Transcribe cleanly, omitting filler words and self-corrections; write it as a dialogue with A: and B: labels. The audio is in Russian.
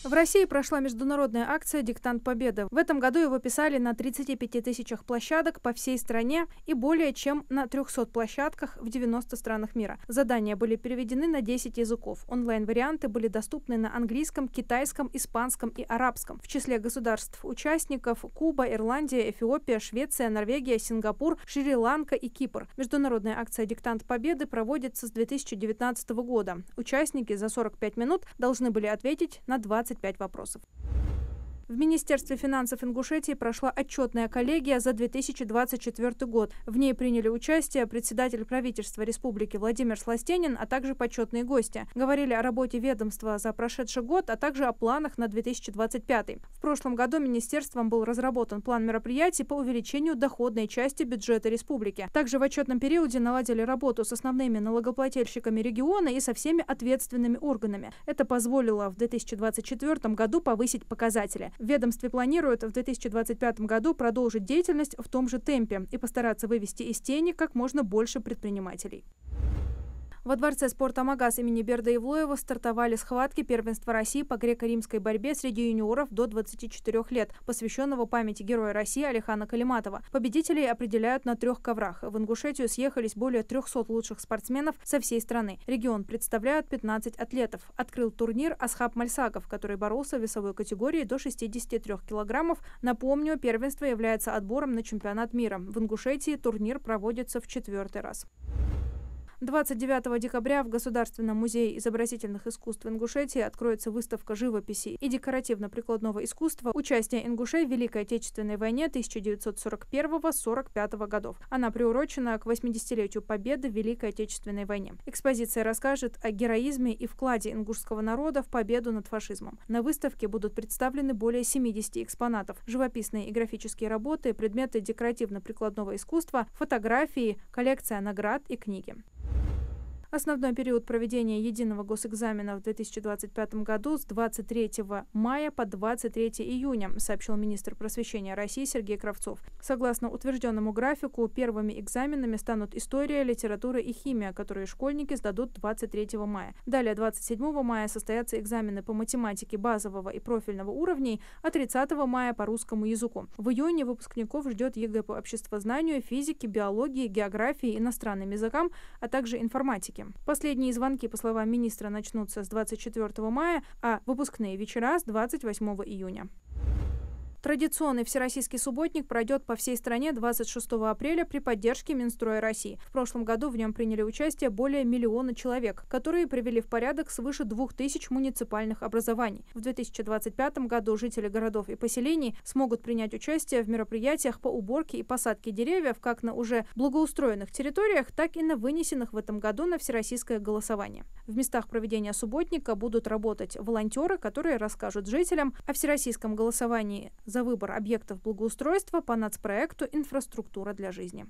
A: В России прошла международная акция «Диктант Победы». В этом году его писали на 35 тысячах площадок по всей стране и более чем на 300 площадках в 90 странах мира. Задания были переведены на 10 языков. Онлайн-варианты были доступны на английском, китайском, испанском и арабском. В числе государств-участников Куба, Ирландия, Эфиопия, Швеция, Норвегия, Сингапур, Шри-Ланка и Кипр. Международная акция «Диктант Победы» проводится с 2019 года. Участники за 45 минут должны были ответить на 25 вопросов. В Министерстве финансов Ингушетии прошла отчетная коллегия за 2024 год. В ней приняли участие председатель правительства республики Владимир Сластенин, а также почетные гости. Говорили о работе ведомства за прошедший год, а также о планах на 2025. В прошлом году министерством был разработан план мероприятий по увеличению доходной части бюджета республики. Также в отчетном периоде наладили работу с основными налогоплательщиками региона и со всеми ответственными органами. Это позволило в 2024 году повысить показатели. В ведомстве планируют в 2025 году продолжить деятельность в том же темпе и постараться вывести из тени как можно больше предпринимателей. Во Дворце спорта «Магаз» имени Берда Ивлоева стартовали схватки первенства России по греко-римской борьбе среди юниоров до 24 лет, посвященного памяти героя России Алихана Калиматова. Победителей определяют на 3 коврах. В Ингушетию съехались более 300 лучших спортсменов со всей страны. Регион представляют 15 атлетов. Открыл турнир Асхаб Мальсагов, который боролся в весовой категории до 63 килограммов. Напомню, первенство является отбором на чемпионат мира. В Ингушетии турнир проводится в 4-й раз. 29 декабря в Государственном музее изобразительных искусств Ингушетии откроется выставка живописи и декоративно-прикладного искусства «Участие ингушей в Великой Отечественной войне 1941-1945 годов». Она приурочена к 80-летию Победы в Великой Отечественной войне. Экспозиция расскажет о героизме и вкладе ингушского народа в победу над фашизмом. На выставке будут представлены более 70 экспонатов: живописные и графические работы, предметы декоративно-прикладного искусства, фотографии, коллекция наград и книги. Основной период проведения единого госэкзамена в 2025 году с 23 мая по 23 июня, сообщил министр просвещения России Сергей Кравцов. Согласно утвержденному графику, первыми экзаменами станут история, литература и химия, которые школьники сдадут 23 мая. Далее, 27 мая состоятся экзамены по математике базового и профильного уровней, а 30 мая по русскому языку. В июне выпускников ждет ЕГЭ по обществознанию, физике, биологии, географии, иностранным языкам, а также информатике. Последние звонки, по словам министра, начнутся с 24 мая, а выпускные вечера с 28 июня. Традиционный всероссийский субботник пройдет по всей стране 26 апреля при поддержке Минстроя России. В прошлом году в нем приняли участие более 1 миллиона человек, которые привели в порядок свыше 2000 муниципальных образований. В 2025 году жители городов и поселений смогут принять участие в мероприятиях по уборке и посадке деревьев как на уже благоустроенных территориях, так и на вынесенных в этом году на всероссийское голосование. В местах проведения субботника будут работать волонтеры, которые расскажут жителям о всероссийском голосовании за выбор объектов благоустройства по нацпроекту «Инфраструктура для жизни».